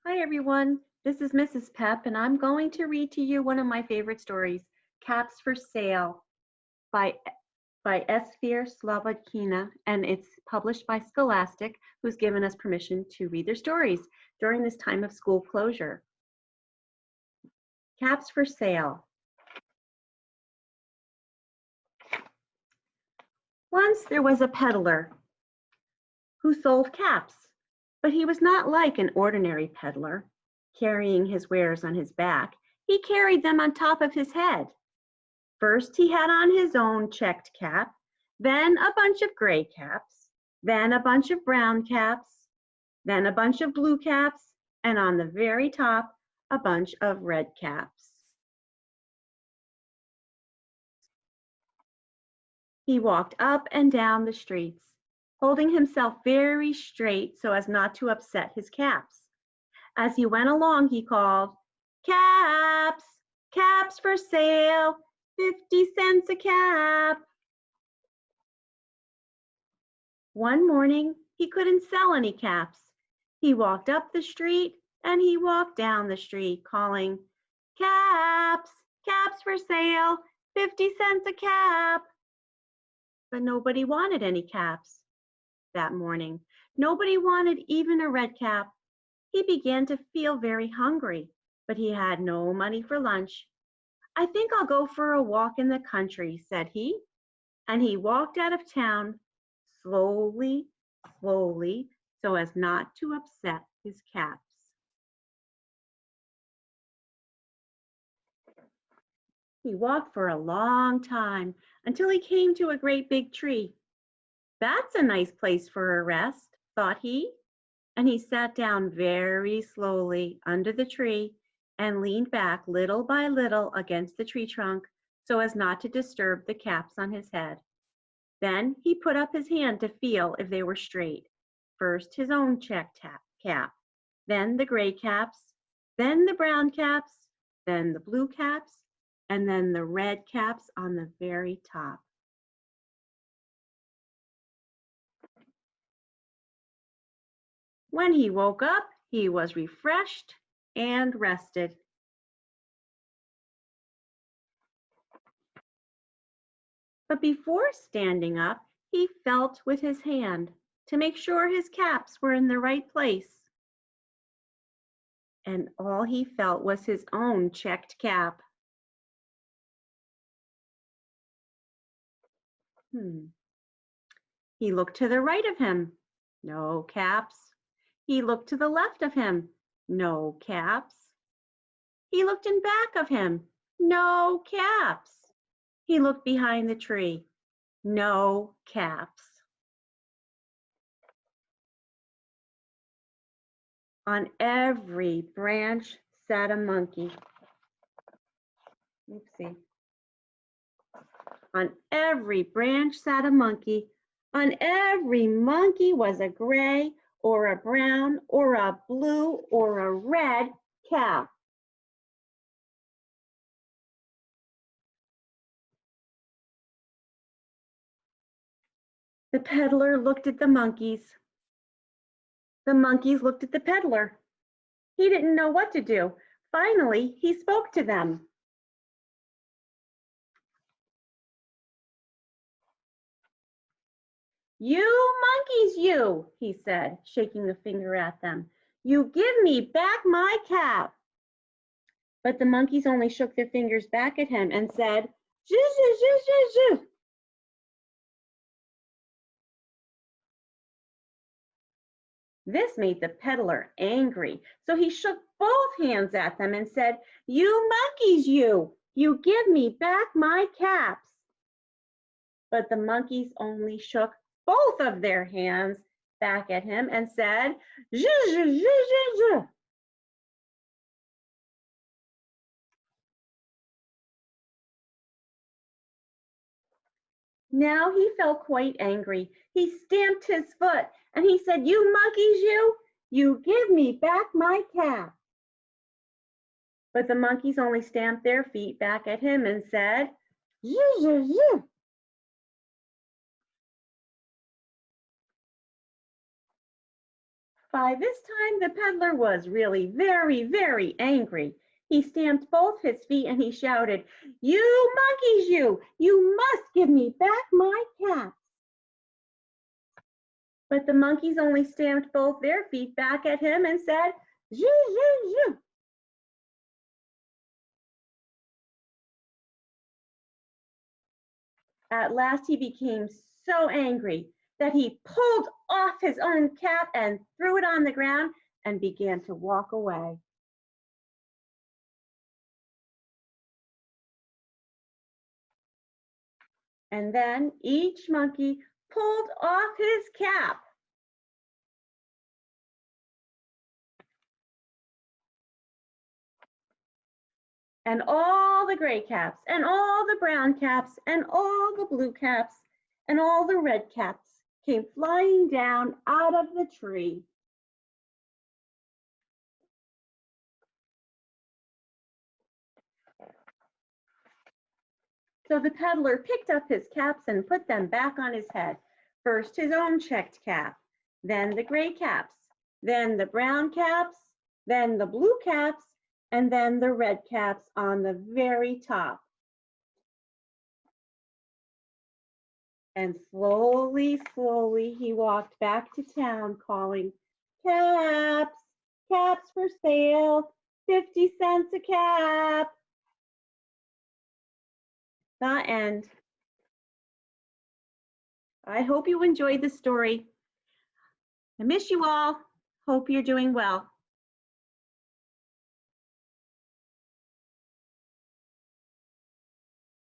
Hi everyone, this is Mrs. Pep and I'm going to read to you one of my favorite stories, Caps for Sale by Esfir Slobodkina, and it's published by Scholastic, who's given us permission to read their stories during this time of school closure. Caps for Sale. Once there was a peddler who sold caps, but he was not like an ordinary peddler, carrying his wares on his back. He carried them on top of his head. First, he had on his own checked cap, then a bunch of gray caps, then a bunch of brown caps, then a bunch of blue caps, and on the very top, a bunch of red caps. He walked up and down the streets, holding himself very straight so as not to upset his caps. As he went along, he called, "Caps, caps for sale, 50 cents a cap." One morning, he couldn't sell any caps. He walked up the street and he walked down the street calling, "Caps, caps for sale, 50 cents a cap." But nobody wanted any caps that morning. Nobody wanted even a red cap. He began to feel very hungry, but he had no money for lunch. "I think I'll go for a walk in the country," said he. And he walked out of town slowly, slowly, so as not to upset his caps. He walked for a long time until he came to a great big tree. "That's a nice place for a rest," thought he, and he sat down very slowly under the tree and leaned back little by little against the tree trunk so as not to disturb the caps on his head. Then he put up his hand to feel if they were straight. First his own checked cap, then the gray caps, then the brown caps, then the blue caps, and then the red caps on the very top. When he woke up, he was refreshed and rested. But before standing up, he felt with his hand to make sure his caps were in the right place. And all he felt was his own checked cap. He looked to the right of him, no caps. He looked to the left of him, no caps. He looked in back of him, no caps. He looked behind the tree, no caps. On every branch sat a monkey. Oopsie. On every branch sat a monkey. On every monkey was a gray or a brown or a blue or a red cap. The peddler looked at the monkeys. The monkeys looked at the peddler. He didn't know what to do. Finally, he spoke to them. "You monkeys, you," he said, shaking a finger at them. "You give me back my cap." But the monkeys only shook their fingers back at him and said, "Zhoo, zhoo, zhoo, zhoo, zhoo." This made the peddler angry, so he shook both hands at them and said, "You monkeys, you give me back my caps." But the monkeys only shook both of their hands back at him and said, "Zhoo, zhoo, zhoo, zhoo, zhoo." Now he felt quite angry. He stamped his foot and he said, "You monkeys, you give me back my cap." But the monkeys only stamped their feet back at him and said, "Zoo, zoo, zoo." By this time, the peddler was really very, very angry. He stamped both his feet and he shouted, "You monkeys, you must give me back my caps." But the monkeys only stamped both their feet back at him and said, "Zhoo, zhoo, zhoo." At last he became so angry that he pulled off his own cap and threw it on the ground and began to walk away. And then each monkey pulled off his cap. And all the gray caps, and all the brown caps, and all the blue caps, and all the red caps came flying down out of the tree. So the peddler picked up his caps and put them back on his head. First his own checked cap, then the gray caps, then the brown caps, then the blue caps, and then the red caps on the very top. And slowly, slowly, he walked back to town calling, "Caps, caps for sale, 50 cents a cap." The end. I hope you enjoyed the story. I miss you all. Hope you're doing well.